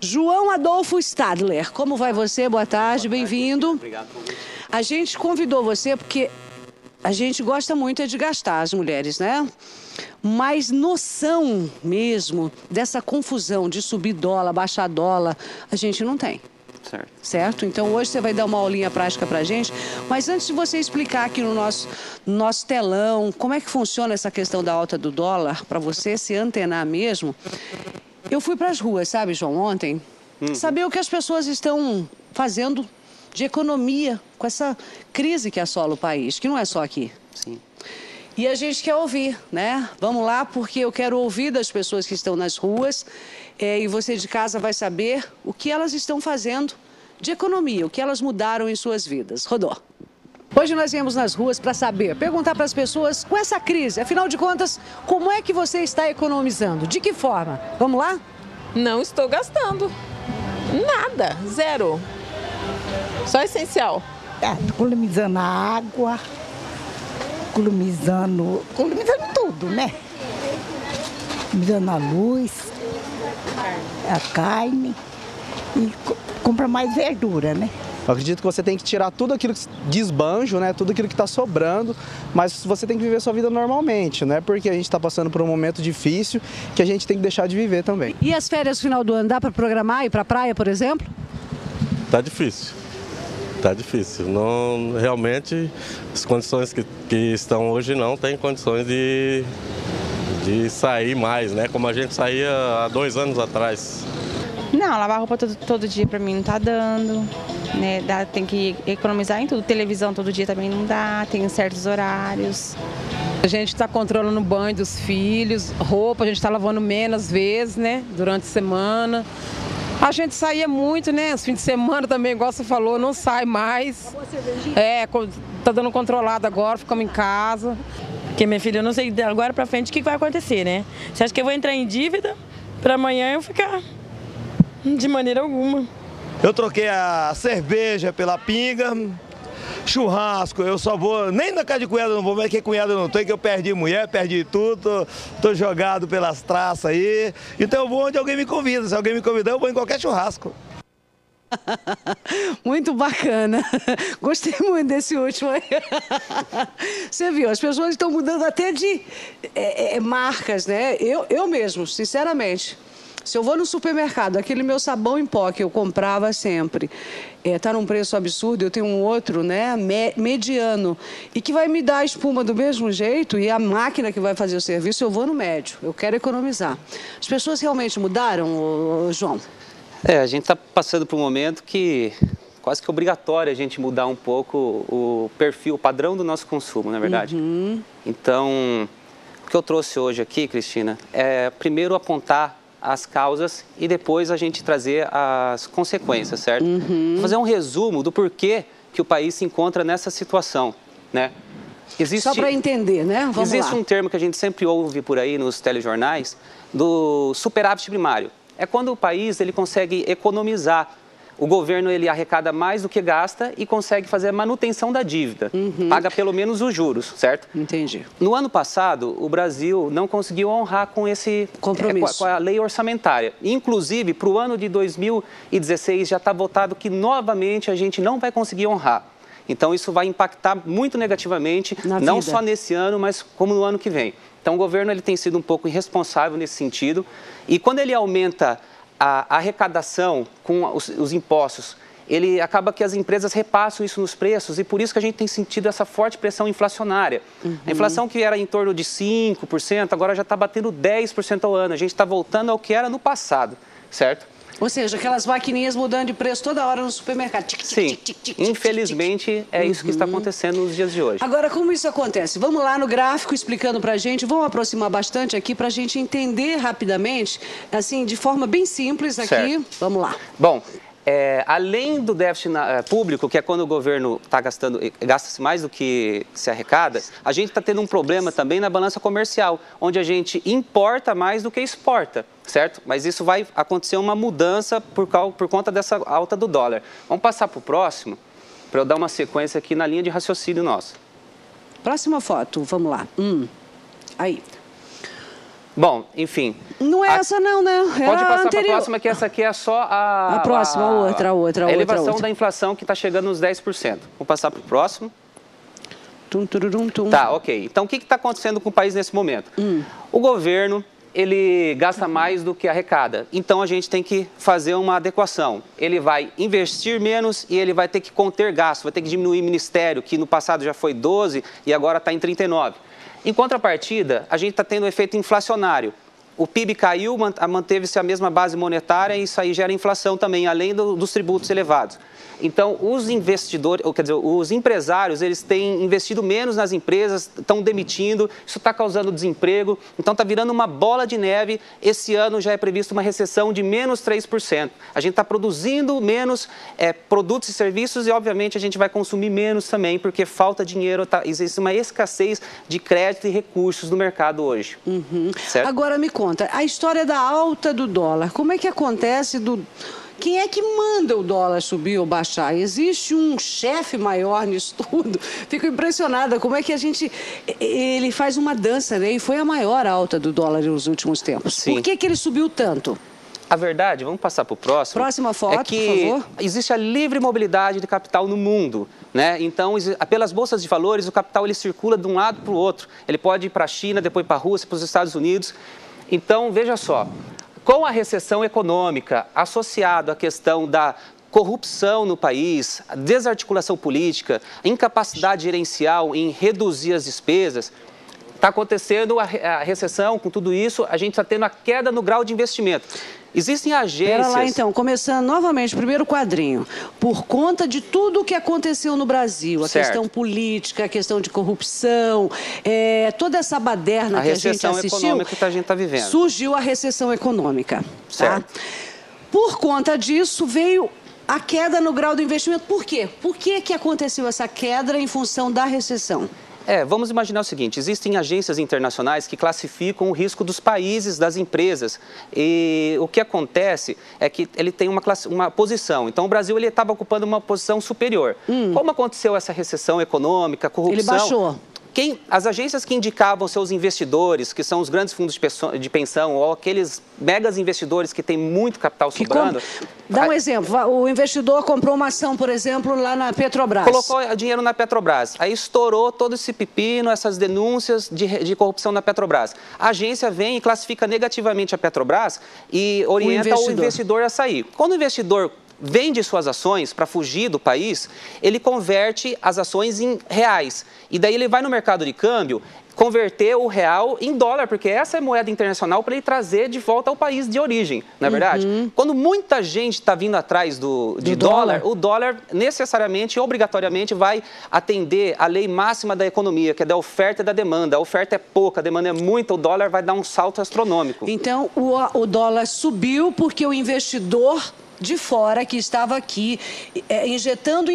João Adolfo Stadler, como vai você? Boa tarde, bem-vindo. Obrigado. A gente convidou você porque a gente gosta muito de gastar, as mulheres, né? Mas noção mesmo dessa confusão de subir dólar, baixar dólar, a gente não tem. Certo? Então hoje você vai dar uma aulinha prática pra gente, mas antes de você explicar aqui no nosso telão como é que funciona essa questão da alta do dólar, para você se antenar mesmo, eu fui para as ruas, sabe, João, ontem, saber o que as pessoas estão fazendo de economia com essa crise que assola o país, que não é só aqui. Sim. E a gente quer ouvir, né? Vamos lá, porque eu quero ouvir das pessoas que estão nas ruas e você de casa vai saber o que elas estão fazendo de economia, o que elas mudaram em suas vidas. Rodou. Hoje nós viemos nas ruas para saber, perguntar para as pessoas com essa crise, afinal de contas, como é que você está economizando? De que forma? Vamos lá? Não estou gastando. Nada, zero. Só essencial. Economizando a água, economizando tudo, né? Economizando a luz, a carne e compra mais verdura, né? Eu acredito que você tem que tirar tudo aquilo de esbanjo, né? Tudo aquilo que está sobrando, mas você tem que viver sua vida normalmente, né? Porque a gente está passando por um momento difícil que a gente tem que deixar de viver também. E as férias no final do ano, dá para programar, ir para a praia, por exemplo? Tá difícil. Tá difícil. Não, realmente, as condições que estão hoje não tem condições de sair mais, né? Como a gente saía há 2 anos atrás. Não, lavar roupa todo dia para mim não tá dando, né? Tem que economizar em tudo. Televisão todo dia também não dá, tem certos horários. A gente está controlando o banho dos filhos, roupa, a gente está lavando menos vezes, né? Durante a semana. A gente saía muito, né? Os fins de semana também, igual você falou, não sai mais. Tá dando controlado agora, ficamos em casa. Porque, minha filha, eu não sei agora pra frente o que vai acontecer, né? Você acha que eu vou entrar em dívida pra amanhã eu ficar? De maneira alguma. Eu troquei a cerveja pela pinga, churrasco, eu só vou, nem na casa de cunhada eu não vou, mas que cunhada eu não tenho, que eu perdi mulher, perdi tudo, tô jogado pelas traças aí. Então eu vou onde alguém me convida, se alguém me convidar eu vou em qualquer churrasco. Muito bacana. Gostei muito desse último aí. Você viu, as pessoas estão mudando até de marcas, né? Eu mesmo, sinceramente, se eu vou no supermercado, aquele meu sabão em pó que eu comprava sempre, tá num preço absurdo, eu tenho um outro, né, mediano, e que vai me dar a espuma do mesmo jeito, e a máquina que vai fazer o serviço, eu vou no médio, eu quero economizar. As pessoas realmente mudaram, João? A gente está passando por um momento que quase que é obrigatório a gente mudar um pouco o perfil, o padrão do nosso consumo, não é verdade? Então, o que eu trouxe hoje aqui, Cristina, é primeiro apontar as causas e depois a gente trazer as consequências, certo? Vou fazer um resumo do porquê que o país se encontra nessa situação, né? Só para entender, né? Vamos lá. Existe um termo que a gente sempre ouve por aí nos telejornais, do superávit primário. É quando o país ele consegue economizar. O governo ele arrecada mais do que gasta e consegue fazer a manutenção da dívida. Paga pelo menos os juros, certo? Entendi. No ano passado, o Brasil não conseguiu honrar com esse compromisso, com a lei orçamentária. Inclusive, para o ano de 2016, já está votado que novamente a gente não vai conseguir honrar. Então, isso vai impactar muito negativamente, não só nesse ano, mas como no ano que vem. Então, o governo ele tem sido um pouco irresponsável nesse sentido. E quando ele aumenta a arrecadação com os impostos, ele acaba que as empresas repassam isso nos preços e por isso que a gente tem sentido essa forte pressão inflacionária. A inflação que era em torno de 5%, agora já está batendo 10% ao ano. A gente está voltando ao que era no passado, certo? Ou seja, aquelas maquininhas mudando de preço toda hora no supermercado. Sim, infelizmente é isso que está acontecendo nos dias de hoje. Agora, como isso acontece? Vamos lá no gráfico explicando pra gente, vamos aproximar bastante aqui pra gente entender rapidamente, assim, de forma bem simples aqui. Certo. Vamos lá. Bom, além do déficit público, que é quando o governo está gasta-se mais do que se arrecada, a gente está tendo um problema também na balança comercial, onde a gente importa mais do que exporta, certo? Mas isso vai acontecer uma mudança por conta dessa alta do dólar. Vamos passar para o próximo, para eu dar uma sequência aqui na linha de raciocínio nosso. Próxima foto, vamos lá. Aí. Bom, enfim. Não é essa não, né? Pode passar para a próxima, que essa aqui é só a próxima, a elevação da inflação que está chegando nos 10%. Vamos passar para o próximo. Tum. Tá, ok. Então, o que está acontecendo com o país nesse momento? O governo, ele gasta mais do que arrecada. Então, a gente tem que fazer uma adequação. Ele vai investir menos e ele vai ter que conter gasto, vai ter que diminuir o ministério, que no passado já foi 12 e agora está em 39. Em contrapartida, a gente está tendo um efeito inflacionário. O PIB caiu, manteve-se a mesma base monetária e isso aí gera inflação também, além dos tributos elevados. Então, os investidores, quer dizer, os empresários, eles têm investido menos nas empresas, estão demitindo, isso está causando desemprego, então está virando uma bola de neve. Esse ano já é previsto uma recessão de menos 3%. A gente está produzindo menos produtos e serviços e, obviamente, a gente vai consumir menos também, porque falta dinheiro, existe uma escassez de crédito e recursos no mercado hoje. Certo? Agora, me conta, a história da alta do dólar, como é que acontece Quem é que manda o dólar subir ou baixar? Existe um chefe maior nisso tudo? Fico impressionada como é que ele faz uma dança, né? E foi a maior alta do dólar nos últimos tempos. Sim. Por que ele subiu tanto? A verdade, vamos passar para o próximo. Próxima foto, por favor. Existe a livre mobilidade de capital no mundo, né? Então, pelas bolsas de valores, o capital ele circula de um lado para o outro. Ele pode ir para a China, depois para a Rússia, para os Estados Unidos. Então, veja só. Com a recessão econômica, associado à questão da corrupção no país, a desarticulação política, a incapacidade gerencial em reduzir as despesas, está acontecendo a recessão. Com tudo isso, a gente está tendo a queda no grau de investimento. Existem agências... Espera lá, então, começando novamente, primeiro quadrinho. Por conta de tudo o que aconteceu no Brasil, a questão política, a questão de corrupção, toda essa baderna que a gente assistiu... A recessão econômica que a gente está vivendo. Surgiu a recessão econômica. Certo. Tá? Por conta disso, veio a queda no grau do investimento. Por quê? Por que aconteceu essa queda em função da recessão? Vamos imaginar o seguinte, existem agências internacionais que classificam o risco dos países, das empresas, e o que acontece é que ele tem uma posição. Então, o Brasil estava ocupando uma posição superior. Como aconteceu essa recessão econômica, corrupção... Ele baixou. As agências que indicavam seus investidores, que são os grandes fundos de pensão ou aqueles megas investidores que têm muito capital sobrando... Dá um exemplo, o investidor comprou uma ação, por exemplo, lá na Petrobras. Colocou dinheiro na Petrobras, aí estourou todo esse pepino, essas denúncias de corrupção na Petrobras. A agência vem e classifica negativamente a Petrobras e orienta o investidor a sair. Quando o investidor vende suas ações para fugir do país, ele converte as ações em reais. E daí ele vai no mercado de câmbio converter o real em dólar, porque essa é a moeda internacional para ele trazer de volta ao país de origem, não é verdade? Quando muita gente está vindo atrás de dólar, o dólar necessariamente e obrigatoriamente vai atender a lei máxima da economia, que é da oferta e da demanda. A oferta é pouca, a demanda é muita, o dólar vai dar um salto astronômico. Então, o dólar subiu porque o investidor de fora, que estava aqui injetando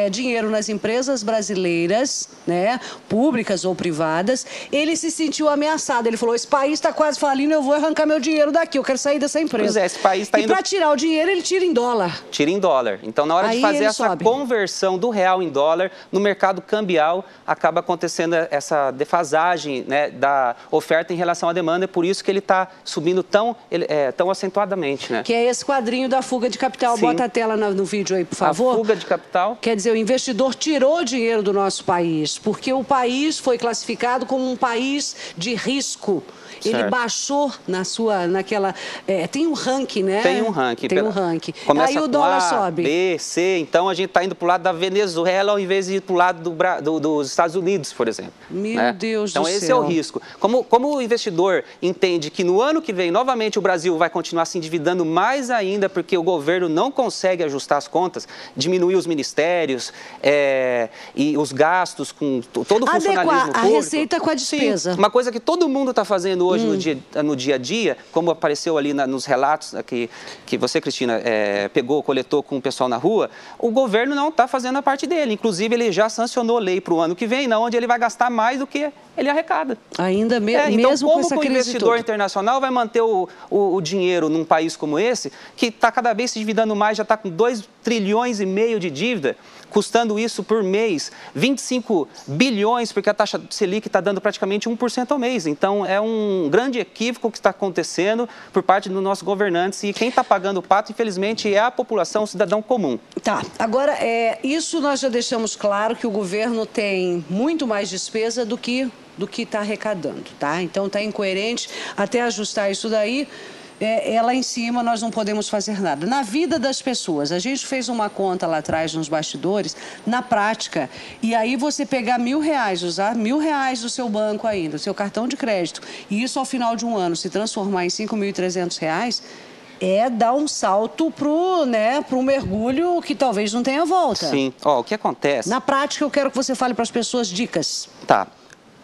dinheiro nas empresas brasileiras, né, públicas ou privadas, ele se sentiu ameaçado. Ele falou, esse país está quase falindo, eu vou arrancar meu dinheiro daqui, eu quero sair dessa empresa. Pois esse país está indo... E para tirar o dinheiro, ele tira em dólar. Tira em dólar. Então, na hora de fazer essa conversão do real em dólar, no mercado cambial, acaba acontecendo essa defasagem, né, da oferta em relação à demanda. É por isso que ele está subindo tão acentuadamente, né? Que é esse quadrinho da fuga de capital. Sim. Bota a tela no vídeo aí, por favor. A fuga de capital. Quer dizer, o investidor tirou dinheiro do nosso país, porque o país foi classificado como um país de risco. Certo. Ele baixou naquela... tem um ranking, né? Tem um ranking. Tem um ranking. Começa aí o dólar sobe. B, C, então a gente está indo para o lado da Venezuela ao invés de ir para o lado dos Estados Unidos, por exemplo. Meu Deus do céu. Então esse é o risco. Como o investidor entende que no ano que vem, novamente, o Brasil vai continuar se endividando mais ainda, porque o governo não consegue ajustar as contas, diminuir os ministérios e os gastos com todo o funcionalismo público. A receita com a despesa. Sim, uma coisa que todo mundo está fazendo hoje no dia a dia, como apareceu ali nos relatos que você, Cristina, coletou com o pessoal na rua, o governo não está fazendo a parte dele. Inclusive, ele já sancionou lei para o ano que vem, onde ele vai gastar mais do que ele arrecada. Ainda então, mesmo com essa como o investidor internacional vai manter o dinheiro num país como esse, que está cada vez se endividando mais, já está com 2,5 trilhões de dívida, custando isso por mês 25 bilhões, porque a taxa Selic está dando praticamente 1% ao mês. Então, é um grande equívoco que está acontecendo por parte dos nossos governantes e quem está pagando o pato, infelizmente, é a população, o cidadão comum. Tá, agora, isso nós já deixamos claro que o governo tem muito mais despesa do que está arrecadando, tá? Então, está incoerente, até ajustar isso daí, lá em cima nós não podemos fazer nada. Na vida das pessoas, a gente fez uma conta lá atrás nos bastidores, na prática, e aí você pegar R$1.000, usar R$1.000 do seu banco aí, do seu cartão de crédito, e isso ao final de um ano se transformar em R$5.300, dar um salto pro mergulho que talvez não tenha volta. Sim. O que acontece... Na prática, eu quero que você fale para as pessoas dicas. Tá.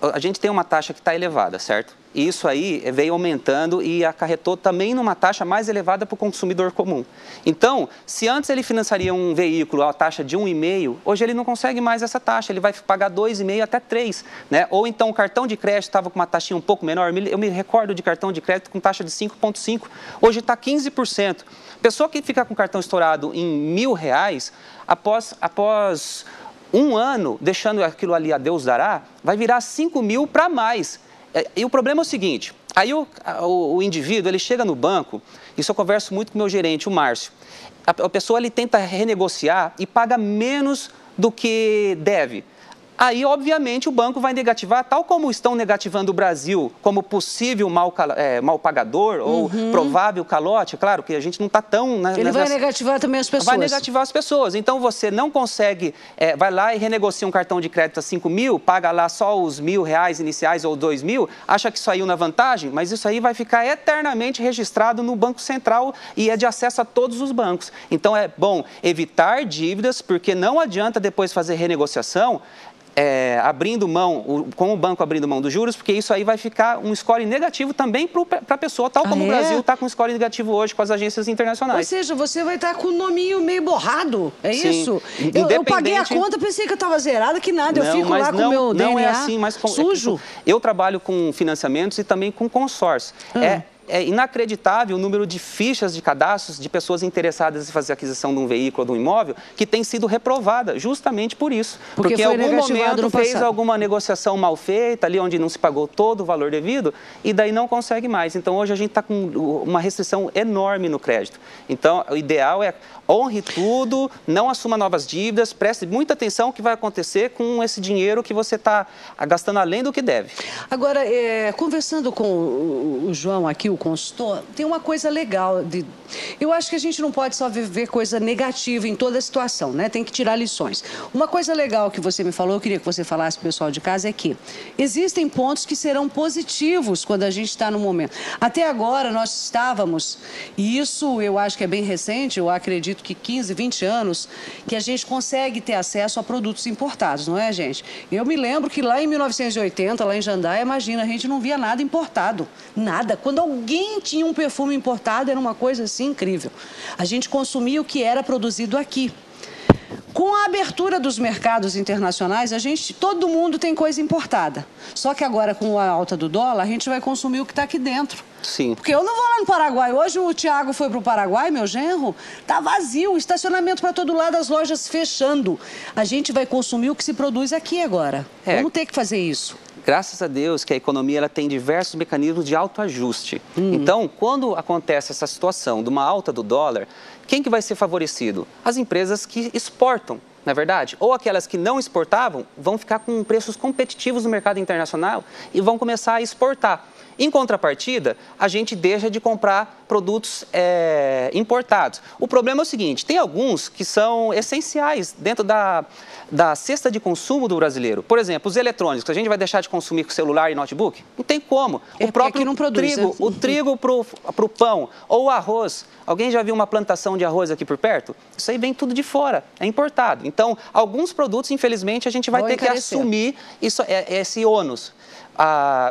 A gente tem uma taxa que está elevada, certo? E isso aí veio aumentando e acarretou também numa taxa mais elevada para o consumidor comum. Então, se antes ele financiaria um veículo a taxa de 1,5, hoje ele não consegue mais essa taxa, ele vai pagar 2,5 até 3, né? Ou então o cartão de crédito estava com uma taxinha um pouco menor, eu me recordo de cartão de crédito com taxa de 5,5, hoje está 15%. Pessoa que fica com cartão estourado em R$1.000, após um ano, deixando aquilo ali a Deus dará, vai virar 5.000 para mais. E o problema é o seguinte, aí o indivíduo, ele chega no banco, isso eu converso muito com o meu gerente, o Márcio, a pessoa ele tenta renegociar e paga menos do que deve. Aí, obviamente, o banco vai negativar, tal como estão negativando o Brasil como possível mal pagador ou provável calote. Claro que a gente não está tão... Ele vai negativar também as pessoas. Vai negativar as pessoas. Então, você não consegue... vai lá e renegocia um cartão de crédito a 5.000, paga lá só os R$1.000 iniciais ou 2.000, acha que saiu na vantagem, mas isso aí vai ficar eternamente registrado no Banco Central e é de acesso a todos os bancos. Então, é bom evitar dívidas, porque não adianta depois fazer renegociação abrindo mão, com o banco abrindo mão dos juros, porque isso aí vai ficar um score negativo também para a pessoa, tal como o Brasil está com um score negativo hoje com as agências internacionais. Ou seja, você vai estar com o nominho meio borrado, isso? Eu paguei a conta, pensei que eu estava zerada, que nada, eu fico lá com o meu DNA não é assim, mas sujo. Eu trabalho com financiamentos e também com consórcio. É inacreditável o número de fichas de cadastros de pessoas interessadas em fazer aquisição de um veículo ou de um imóvel que tem sido reprovada justamente por isso. Porque em algum momento fez alguma negociação mal feita, ali onde não se pagou todo o valor devido, e daí não consegue mais. Então, hoje a gente está com uma restrição enorme no crédito. Então, o ideal é honre tudo, não assuma novas dívidas, preste muita atenção ao que vai acontecer com esse dinheiro que você está gastando além do que deve. Agora, conversando com o João aqui, o consultor, tem uma coisa legal. Eu acho que a gente não pode só ver coisa negativa em toda a situação, né? Tem que tirar lições. Uma coisa legal que você me falou, eu queria que você falasse para o pessoal de casa, é que existem pontos que serão positivos quando a gente está no momento. Até agora nós estávamos, e isso eu acho que é bem recente, eu acredito que 15, 20 anos, que a gente consegue ter acesso a produtos importados, não é, gente? Eu me lembro que lá em 1980, lá em Jandaia, imagina, a gente não via nada importado, nada. Quando alguém tinha um perfume importado, era uma coisa assim incrível. A gente consumia o que era produzido aqui. Com a abertura dos mercados internacionais, todo mundo tem coisa importada. Só que agora, com a alta do dólar, a gente vai consumir o que está aqui dentro. Sim. Porque eu não vou lá no Paraguai. Hoje o Thiago foi para o Paraguai, meu genro, tá vazio, estacionamento para todo lado, as lojas fechando. A gente vai consumir o que se produz aqui agora. Vamos ter que fazer isso. Graças a Deus que a economia ela tem diversos mecanismos de autoajuste. Então, quando acontece essa situação de uma alta do dólar, quem que vai ser favorecido? As empresas que exportam, não é verdade? Ou aquelas que não exportavam vão ficar com preços competitivos no mercado internacional e vão começar a exportar. Em contrapartida, a gente deixa de comprar produtos importados. O problema é o seguinte, tem alguns que são essenciais dentro da cesta de consumo do brasileiro. Por exemplo, os eletrônicos, a gente vai deixar de consumir com celular e notebook? Não tem como. O próprio não produz, trigo, o trigo para o pão, ou o arroz. Alguém já viu uma plantação de arroz aqui por perto? Isso aí vem tudo de fora, é importado. Então, alguns produtos, infelizmente, a gente vai ter que assumir esse ônus.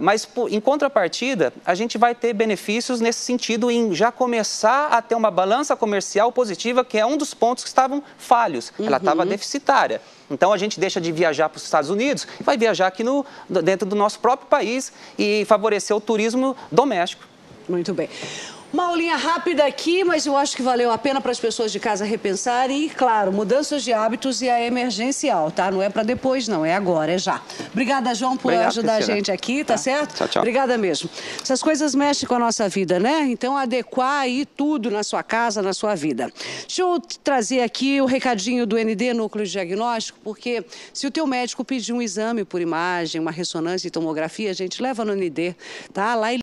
Mas, em contrapartida, a gente vai ter benefícios nesse sentido em já começar a ter uma balança comercial positiva, que é um dos pontos que estavam falhos. Ela estava deficitária. Então, a gente deixa de viajar para os Estados Unidos e vai viajar aqui dentro do nosso próprio país e favorecer o turismo doméstico. Muito bem. Uma aulinha rápida aqui, mas eu acho que valeu a pena para as pessoas de casa repensarem. E, claro, mudanças de hábitos e a emergencial, tá? Não é para depois, não. É agora, é já. Obrigada, João, por ajudar a gente aqui, tá certo? Tchau, tchau. Obrigada mesmo. Essas coisas mexem com a nossa vida, né? Então, adequar aí tudo na sua casa, na sua vida. Deixa eu trazer aqui o recadinho do ND, Núcleo de Diagnóstico, porque se o teu médico pedir um exame por imagem, uma ressonância e tomografia, a gente leva no ND, tá? Lá ele